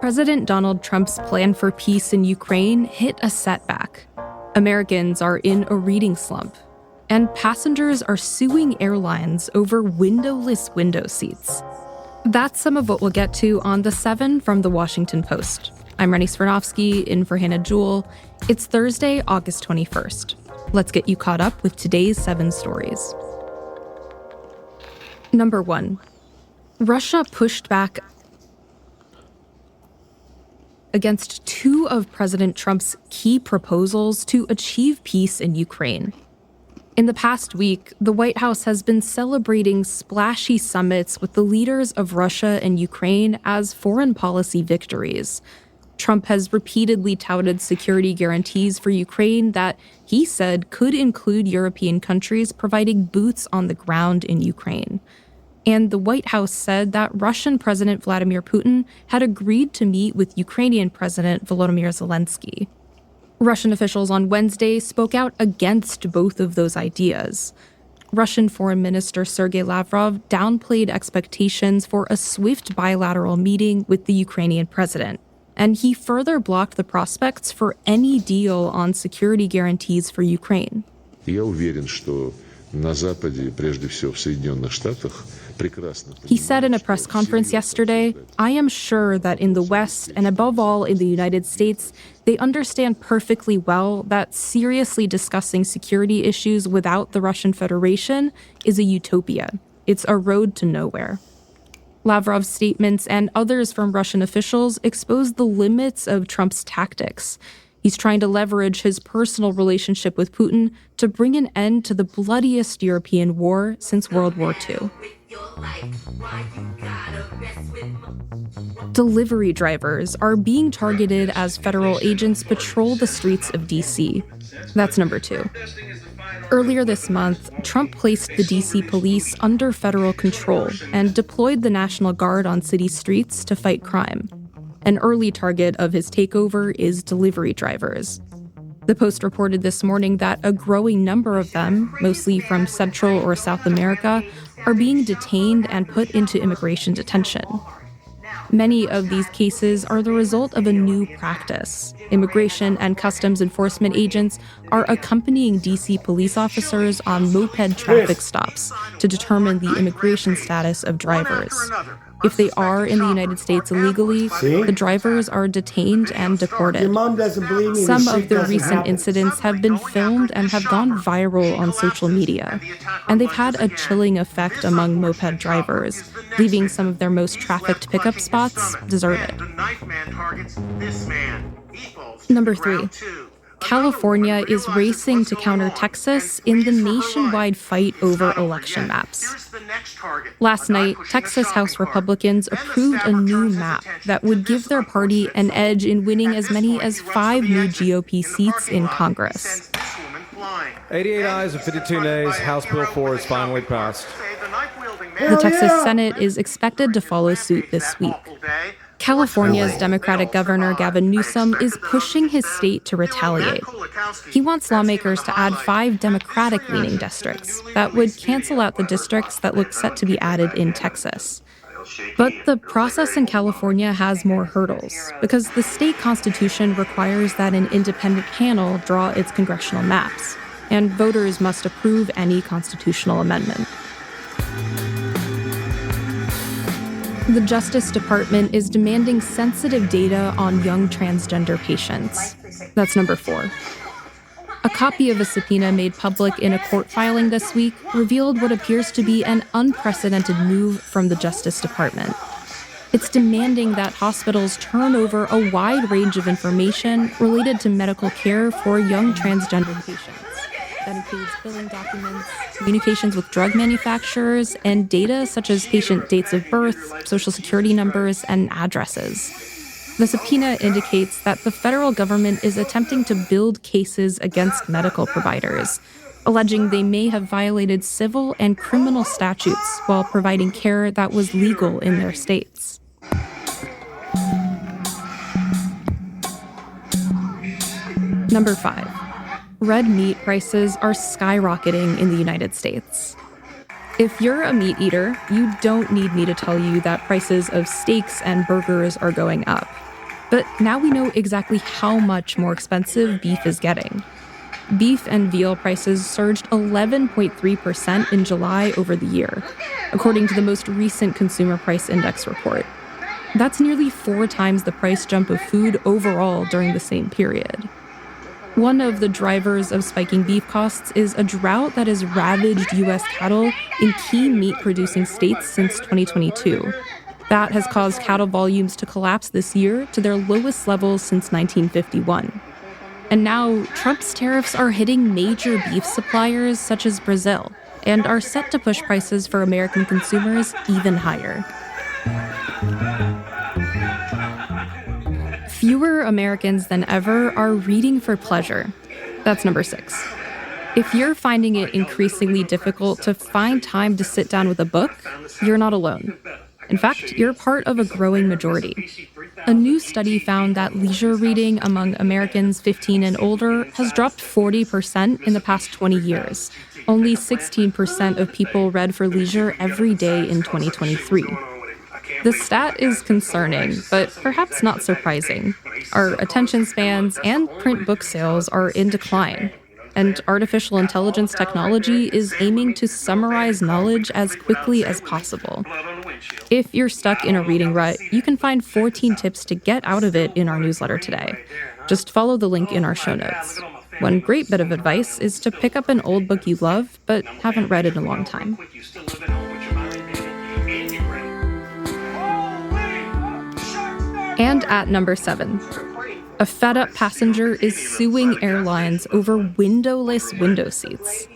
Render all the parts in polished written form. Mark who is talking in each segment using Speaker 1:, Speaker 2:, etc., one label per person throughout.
Speaker 1: President Donald Trump's plan for peace in Ukraine hit a setback. Americans are in a reading slump, and passengers are suing airlines over windowless window seats. That's some of what we'll get to on The 7 from The Washington Post. I'm Rennie Svirnovsky, in for Hannah Jewell. It's Thursday, August 21st. Let's get you caught up with today's 7 stories. Number 1. Russia pushed back against 2 of President Trump's key proposals to achieve peace in Ukraine. In the past week, the White House has been celebrating splashy summits with the leaders of Russia and Ukraine as foreign policy victories. Trump has repeatedly touted security guarantees for Ukraine that he said could include European countries providing boots on the ground in Ukraine. And the White House said that Russian President Vladimir Putin had agreed to meet with Ukrainian President Volodymyr Zelensky. Russian officials on Wednesday spoke out against both of those ideas. Russian Foreign Minister Sergei Lavrov downplayed expectations for a swift bilateral meeting with the Ukrainian president, and he further blocked the prospects for any deal on security guarantees for Ukraine. He said in a press conference yesterday, "I am sure that in the West, and above all in the United States, they understand perfectly well that seriously discussing security issues without the Russian Federation is a utopia. It's a road to nowhere." Lavrov's statements and others from Russian officials exposed the limits of Trump's tactics. He's trying to leverage his personal relationship with Putin to bring an end to the bloodiest European war since World War II. Delivery drivers are being targeted as federal agents patrol the streets of D.C. That's number 2. Earlier this month, Trump placed the D.C. police under federal control and deployed the National Guard on city streets to fight crime. An early target of his takeover is delivery drivers. The Post reported this morning that a growing number of them, mostly from Central or South America, are being detained and put into immigration detention. Many of these cases are the result of a new practice. Immigration and Customs Enforcement agents are accompanying D.C. police officers on moped traffic stops to determine the immigration status of drivers. If they are in the United States illegally, the drivers are detained and deported. Some of the recent incidents have been filmed and have gone viral on social media, and they've had a chilling effect among moped drivers, leaving some of their most trafficked pickup spots deserted. Number 3. California is racing to counter Texas in the nationwide fight over election maps. Last night, Texas House Republicans approved a new map that would give their party an edge in winning as many as 5 new GOP seats in Congress.
Speaker 2: 88 ayes and 52 nays, House Bill 4 is finally passed.
Speaker 1: The Texas Senate is expected to follow suit this week. California's Democratic Governor Gavin Newsom is pushing his state to retaliate. He wants lawmakers to add 5 Democratic-leaning districts that would cancel out the districts that look set to be added in Texas. But the process in California has more hurdles, because the state constitution requires that an independent panel draw its congressional maps, and voters must approve any constitutional amendment. The Justice Department is demanding sensitive data on young transgender patients. That's number 4. A copy of a subpoena made public in a court filing this week revealed what appears to be an unprecedented move from the Justice Department. It's demanding that hospitals turn over a wide range of information related to medical care for young transgender patients. That includes billing documents, communications with drug manufacturers, and data such as patient dates of birth, social security numbers, and addresses. The subpoena indicates that the federal government is attempting to build cases against medical providers, alleging they may have violated civil and criminal statutes while providing care that was legal in their states. Number 5. Red meat prices are skyrocketing in the United States. If you're a meat eater, you don't need me to tell you that prices of steaks and burgers are going up. But now we know exactly how much more expensive beef is getting. Beef and veal prices surged 11.3% in July over the year, according to the most recent Consumer Price Index report. That's nearly 4 times the price jump of food overall during the same period. One of the drivers of spiking beef costs is a drought that has ravaged U.S. cattle in key meat-producing states since 2022. That has caused cattle volumes to collapse this year to their lowest levels since 1951. And now, Trump's tariffs are hitting major beef suppliers such as Brazil and are set to push prices for American consumers even higher. Fewer Americans than ever are reading for pleasure. That's number 6. If you're finding it increasingly difficult to find time to sit down with a book, you're not alone. In fact, you're part of a growing majority. A new study found that leisure reading among Americans 15 and older has dropped 40% in the past 20 years. Only 16% of people read for leisure every day in 2023. The stat is concerning, but perhaps not surprising. Our attention spans and print book sales are in decline, and artificial intelligence technology is aiming to summarize knowledge as quickly as possible. If you're stuck in a reading rut, you can find 14 tips to get out of it in our newsletter today. Just follow the link in our show notes. One great bit of advice is to pick up an old book you love but haven't read in a long time. And at number 7, a fed-up passenger is suing airlines over windowless window seats.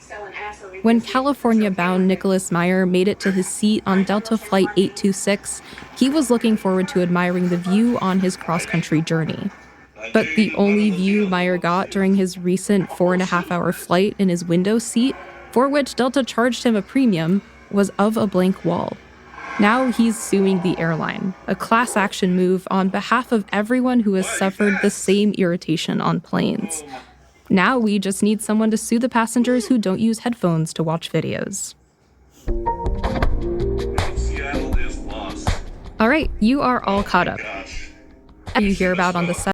Speaker 1: When California-bound Nicholas Meyer made it to his seat on Delta Flight 826, he was looking forward to admiring the view on his cross-country journey. But the only view Meyer got during his recent 4.5-hour flight in his window seat, for which Delta charged him a premium, was of a blank wall. Now he's suing the airline, a class action move on behalf of everyone who has suffered the same irritation on planes. Now we just need someone to sue the passengers who don't use headphones to watch videos. All right, you are all caught up. You hear about on the